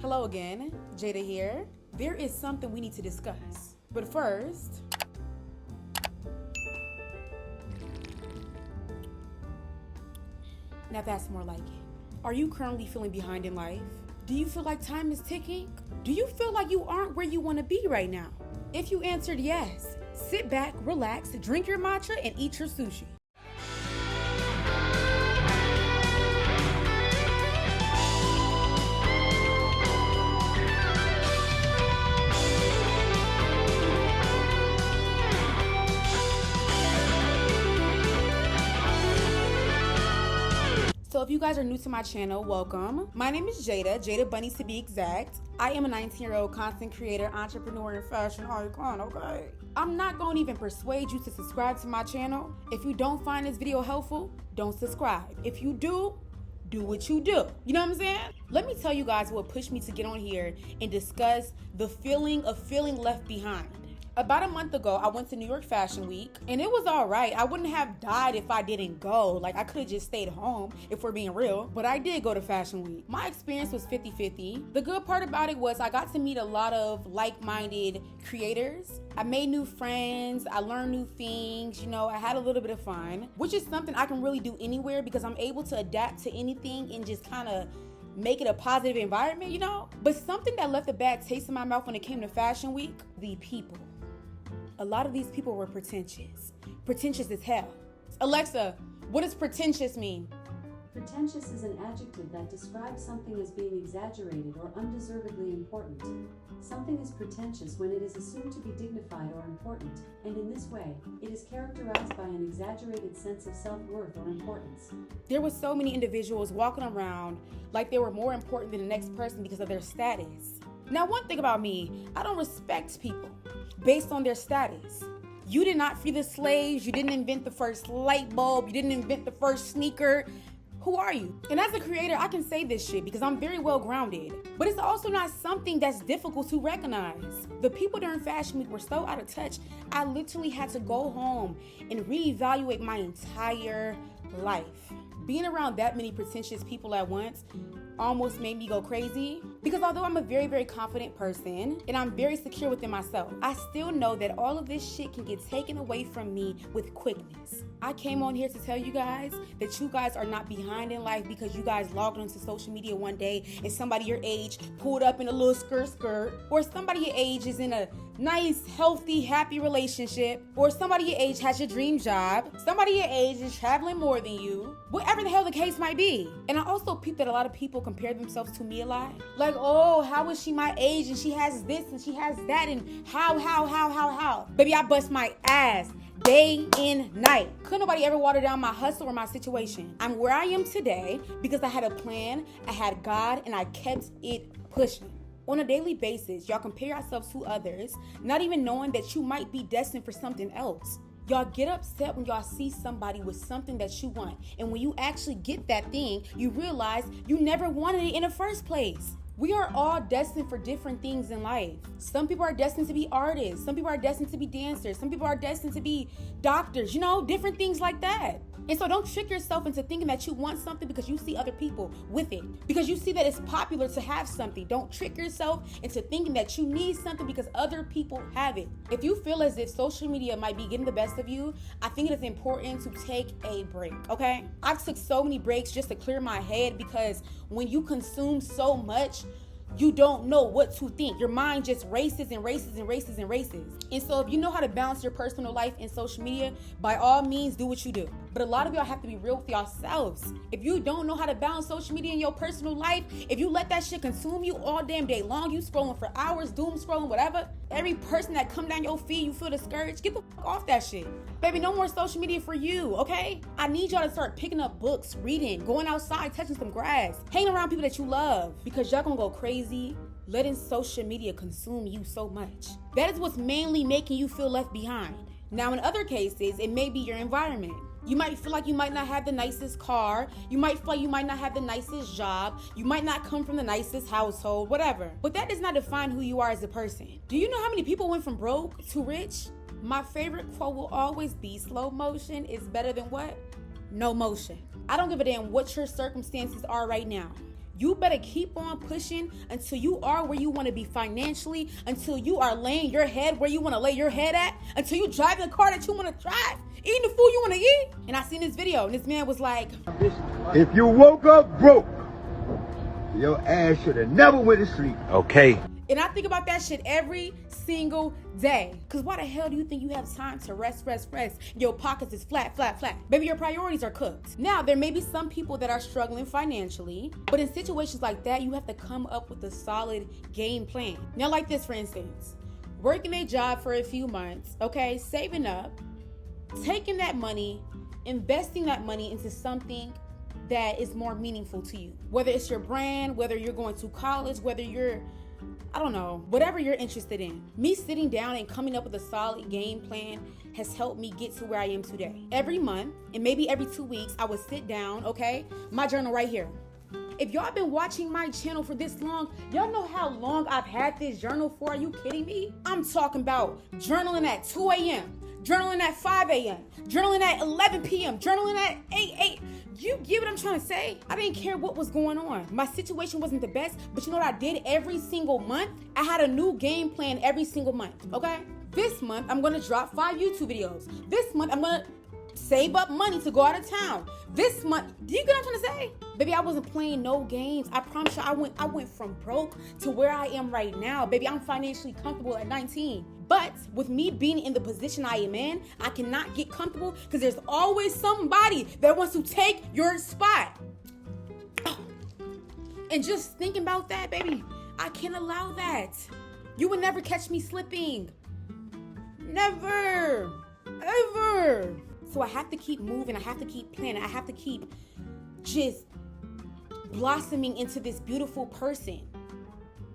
Hello again, Jaida here. There is something we need to discuss. But first, now that's more like it. Are you currently feeling behind in life? Do you feel like time is ticking? Do you feel like you aren't where you want to be right now? If you answered yes, sit back, relax, drink your matcha, and eat your sushi. So if you guys are new to my channel, welcome. My name is Jaida Bunni to be exact. I am a 19-year-old content creator, entrepreneur, and fashion icon, okay? I'm not going to even persuade you to subscribe to my channel. If you don't find this video helpful, don't subscribe. If you do what you do. You know what I'm saying? Let me tell you guys what pushed me to get on here and discuss the feeling of feeling left behind. About a month ago, I went to New York Fashion Week, and it was all right. I wouldn't have died if I didn't go. Like, I could have just stayed home, if we're being real. But I did go to Fashion Week. My experience was 50-50. The good part about it was I got to meet a lot of like-minded creators. I made new friends. I learned new things. You know, I had a little bit of fun, which is something I can really do anywhere because I'm able to adapt to anything and just kind of make it a positive environment, you know? But something that left a bad taste in my mouth when it came to Fashion Week, the people. A lot of these people were pretentious. Pretentious as hell. Alexa, what does pretentious mean? Pretentious is an adjective that describes something as being exaggerated or undeservedly important. Something is pretentious when it is assumed to be dignified or important, and in this way, it is characterized by an exaggerated sense of self-worth or importance. There were so many individuals walking around like they were more important than the next person because of their status. Now, one thing about me, I don't respect people based on their status. You did not free the slaves. You didn't invent the first light bulb. You didn't invent the first sneaker. Who are you? And as a creator, I can say this shit because I'm very well grounded. But it's also not something that's difficult to recognize. The people during Fashion Week were so out of touch, I literally had to go home and reevaluate my entire life. Being around that many pretentious people at once almost made me go crazy because although I'm a very, very confident person and I'm very secure within myself, I still know that all of this shit can get taken away from me with quickness. I came on here to tell you guys that you guys are not behind in life because you guys logged onto social media one day and somebody your age pulled up in a little skirt, or somebody your age is in a nice, healthy, happy relationship, or somebody your age has your dream job, somebody your age is traveling more than you, whatever the hell the case might be. And I also peeped that a lot of people compare themselves to me a lot. Like, oh, how is she my age and she has this and she has that and how? Baby, I bust my ass day and night. Couldn't nobody ever water down my hustle or my situation. I'm where I am today because I had a plan, I had God, and I kept it pushing. On a daily basis, y'all compare yourselves to others, not even knowing that you might be destined for something else. Y'all get upset when y'all see somebody with something that you want. And when you actually get that thing, you realize you never wanted it in the first place. We are all destined for different things in life. Some people are destined to be artists. Some people are destined to be dancers. Some people are destined to be doctors, you know, different things like that. And so don't trick yourself into thinking that you want something because you see other people with it. Because you see that it's popular to have something. Don't trick yourself into thinking that you need something because other people have it. If you feel as if social media might be getting the best of you, I think it is important to take a break, okay? I took so many breaks just to clear my head because when you consume so much, you don't know what to think. Your mind just races and races and races and races. And so if you know how to balance your personal life and social media, by all means, do what you do. But a lot of y'all have to be real with yourselves. If you don't know how to balance social media in your personal life, if you let that shit consume you all damn day long, you scrolling for hours, doom scrolling, whatever, every person that come down your feed, you feel discouraged, get the fuck off that shit. Baby, no more social media for you, okay? I need y'all to start picking up books, reading, going outside, touching some grass, hanging around people that you love, because y'all gonna go crazy letting social media consume you so much. That is what's mainly making you feel left behind. Now, in other cases, it may be your environment. You might feel like you might not have the nicest car. You might feel like you might not have the nicest job. You might not come from the nicest household, whatever. But that does not define who you are as a person. Do you know how many people went from broke to rich? My favorite quote will always be, slow motion is better than what? No motion. I don't give a damn what your circumstances are right now. You better keep on pushing until you are where you want to be financially, until you are laying your head where you want to lay your head at, until you drive the car that you want to drive, eating the food you want to eat. And I seen this video, and this man was like, if you woke up broke, your ass should have never went to sleep. Okay. And I think about that shit every single day. Because why the hell do you think you have time to rest? Your pockets is flat. Baby, your priorities are cooked. Now, there may be some people that are struggling financially, but in situations like that, you have to come up with a solid game plan. Now, like this, for instance, working a job for a few months, okay, saving up, taking that money, investing that money into something that is more meaningful to you. Whether it's your brand, whether you're going to college, whether you're, I don't know, whatever you're interested in. Me sitting down and coming up with a solid game plan has helped me get to where I am today. Every month, and maybe every 2 weeks, I would sit down, okay? My journal right here. If y'all been watching my channel for this long, y'all know how long I've had this journal for. Are you kidding me? I'm talking about journaling at 2 a.m., journaling at 5 a.m., journaling at 11 p.m., journaling at 8. You get what I'm trying to say? I didn't care what was going on. My situation wasn't the best, but you know what I did every single month? I had a new game plan every single month, okay? This month, I'm gonna drop 5 YouTube videos. This month, I'm gonna save up money to go out of town. This month, do you get what I'm trying to say? Baby, I wasn't playing no games. I promise you, I went from broke to where I am right now. Baby, I'm financially comfortable at 19. But with me being in the position I am in, I cannot get comfortable because there's always somebody that wants to take your spot. And just thinking about that, baby, I can't allow that. You would never catch me slipping. Never, ever. So I have to keep moving. I have to keep planning. I have to keep just blossoming into this beautiful person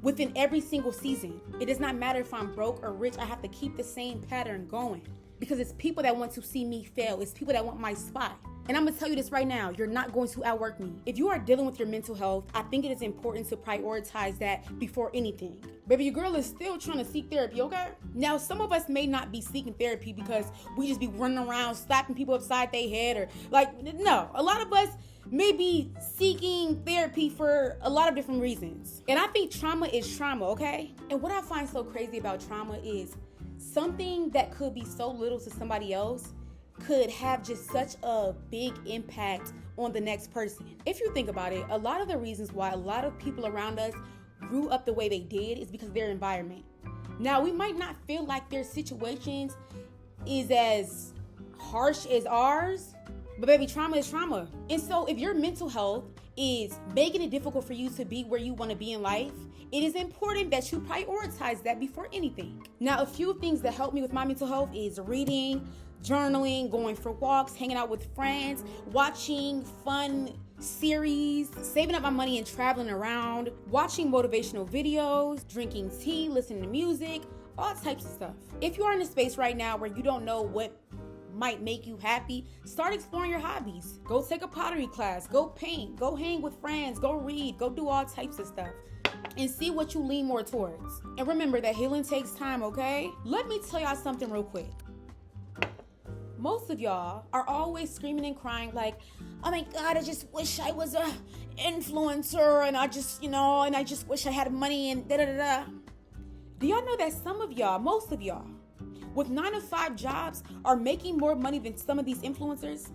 within every single season. It does not matter if I'm broke or rich. I have to keep the same pattern going because it's people that want to see me fail. It's people that want my spot. And I'm gonna tell you this right now, you're not going to outwork me. If you are dealing with your mental health, I think it is important to prioritize that before anything. Baby, your girl is still trying to seek therapy, okay? Now, some of us may not be seeking therapy because we just be running around slapping people upside their head or no. A lot of us may be seeking therapy for a lot of different reasons. And I think trauma is trauma, okay? And what I find so crazy about trauma is something that could be so little to somebody else could have just such a big impact on the next person. If you think about it, a lot of the reasons why a lot of people around us grew up the way they did is because of their environment. Now, we might not feel like their situations is as harsh as ours, but baby, trauma is trauma. And so if your mental health is making it difficult for you to be where you want to be in life, it is important that you prioritize that before anything. Now, a few things that help me with my mental health is reading, journaling, going for walks, hanging out with friends, watching fun series, saving up my money and traveling around, watching motivational videos, drinking tea, listening to music, all types of stuff. If you are in a space right now where you don't know what might make you happy, start exploring your hobbies. Go take a pottery class, go paint, go hang with friends, go read, go do all types of stuff. And see what you lean more towards. And remember that healing takes time, okay? Let me tell y'all something real quick. Most of y'all are always screaming and crying like, oh my God, I just wish I was a influencer and I just wish I had money and da-da-da-da. Do y'all know that some of y'all, most of y'all, with 9-to-5 jobs are making more money than some of these influencers?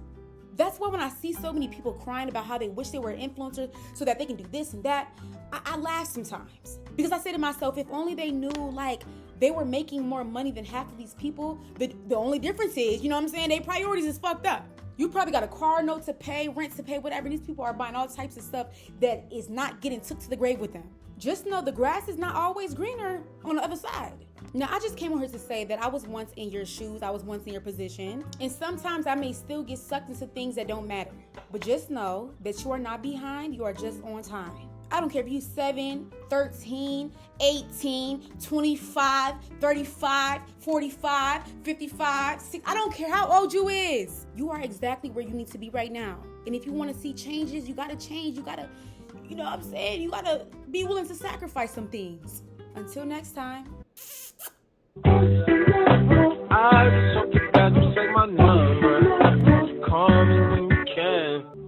That's why when I see so many people crying about how they wish they were an influencer so that they can do this and that, I laugh sometimes. Because I say to myself, if only they knew like they were making more money than half of these people, the only difference is, you know what I'm saying, their priorities is fucked up. You probably got a car note to pay, rent to pay, whatever. These people are buying all types of stuff that is not getting took to the grave with them. Just know the grass is not always greener on the other side. Now, I just came on here to say that I was once in your shoes. I was once in your position. And sometimes I may still get sucked into things that don't matter. But just know that you are not behind. You are just on time. I don't care if you 7, 13, 18, 25, 35, 45, 55, 60. I don't care how old you is. You are exactly where you need to be right now. And if you want to see changes, you got to change. You got to, you know what I'm saying? You got to be willing to sacrifice some things. Until next time. I just hope you guys will say my number. Call me when you can.